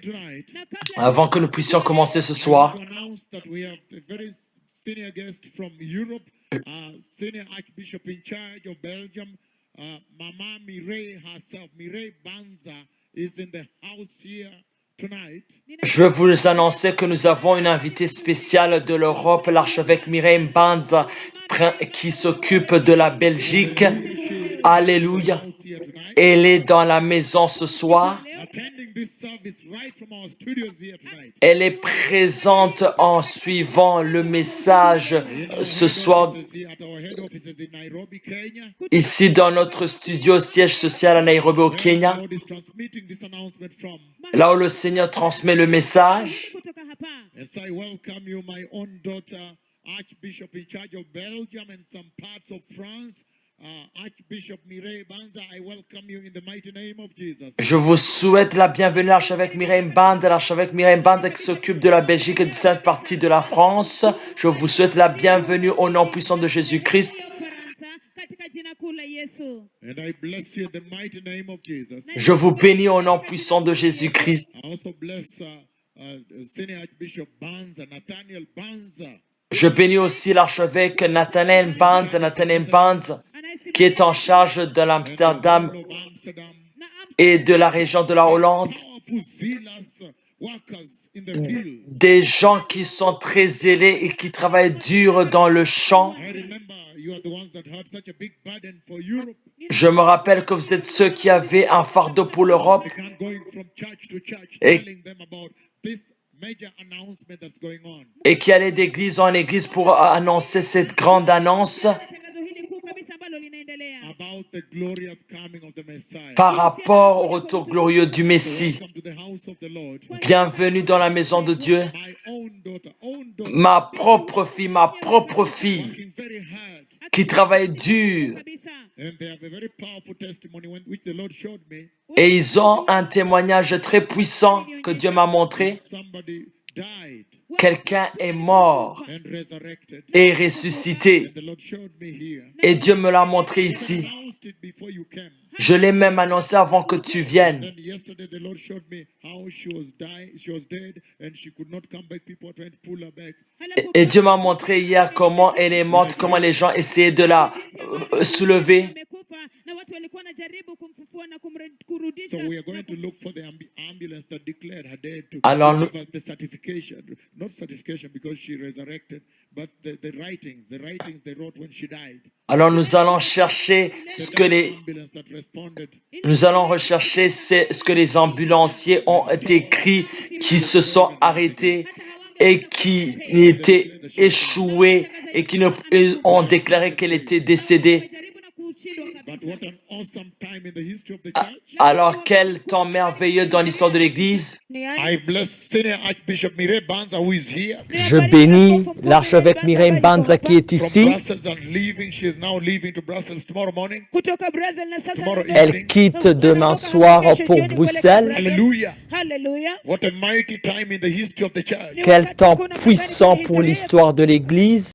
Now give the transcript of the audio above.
tonight, Avant que nous puissions commencer ce soir, to announce that we have a very senior guest from Europe, senior Archbishop in charge of Belgium, Mama Mireille herself, Mireille Banza, is in the house here tonight. je veux vous annoncer que nous avons une invitée spéciale de l'Europe, l'archevêque Mireille Banza, qui s'occupe de la Belgique. Alléluia. Elle est dans la maison ce soir. Attending this service right from our studios here tonight. Elle est présente en suivant le message ce soir Here at our head offices in Nairobi, Kenya. ici dans notre studio siège social à Nairobi au Kenya, The Lord is transmitting this announcement from. là où le Seigneur transmet le message. As I welcome you, my own daughter, Archbishop in charge of Belgium and some parts of France, Archbishop Mireille Banza, I welcome you in the mighty name of Jesus. Je vous souhaite la bienvenue, l'archevêque Mireille Banza qui s'occupe de la Belgique et de cette partie de la France. Je vous souhaite la bienvenue au nom puissant de Jésus-Christ. And I bless you in the mighty name of Jesus. Je vous bénis au nom puissant de Jésus-Christ. I also bless Senior Archbishop Banza, Nathaniel Banza. Je bénis aussi l'archevêque Nathaniel Banza, qui est en charge de l'Amsterdam Of Amsterdam. et de la région de la Hollande. Powerful, zealous workers in the field. Des gens qui sont très zélés et qui travaillent dur dans le champ. I remember you are the ones that had such a big burden for Europe. Je me rappelle que vous êtes ceux qui avaient un fardeau pour l'Europe They can't going from church to church, Et- telling them about this major announcement that's going on. et qui allaient d'église en église pour annoncer cette grande annonce About the glorious coming of the Messiah. par rapport au retour glorieux du Messie. Welcome to the house of the Lord. Bienvenue dans la maison de Dieu. My own daughter, Ma propre fille, working very hard. qui travaille dur. And they have a very powerful testimony which the Lord showed me. Et ils ont un témoignage très puissant que Dieu m'a montré. Somebody died Quelqu'un est mort and resurrected. et ressuscité. And the Lord showed me here. Et Dieu me l'a montré ici. Announced it before you came. Je l'ai même annoncé avant que tu viennes. Then yesterday the Lord showed me how she was dead and she could not come back. People were trying to pull her back. Et Dieu m'a montré hier comment elle est morte, comment les gens essayaient de la soulever. So we are going to look for the ambulance that declared her dead to Alors, give us the certification. Not certification because she resurrected, but the writings they wrote when she died. Alors nous allons chercher ce que les Ambulance that responded. Nous allons rechercher ce que les ambulanciers ont écrit, qui se sont arrêtés et qui étaient échoués et qui ont déclaré qu'elle était décédée. But what an awesome time in the history of the church. Alors quel temps merveilleux dans l'histoire de l'Église. I bless Senior Archbishop Mireille Banza who is here. Je bénis l'archevêque Mireille Banza qui est From ici. Brussels and leaving. She is now leaving to Brussels tomorrow morning. Tomorrow Elle evening. quitte demain soir pour Bruxelles. Hallelujah. Hallelujah. What a mighty time in the history of the church. Quel temps puissant pour l'histoire de l'Église.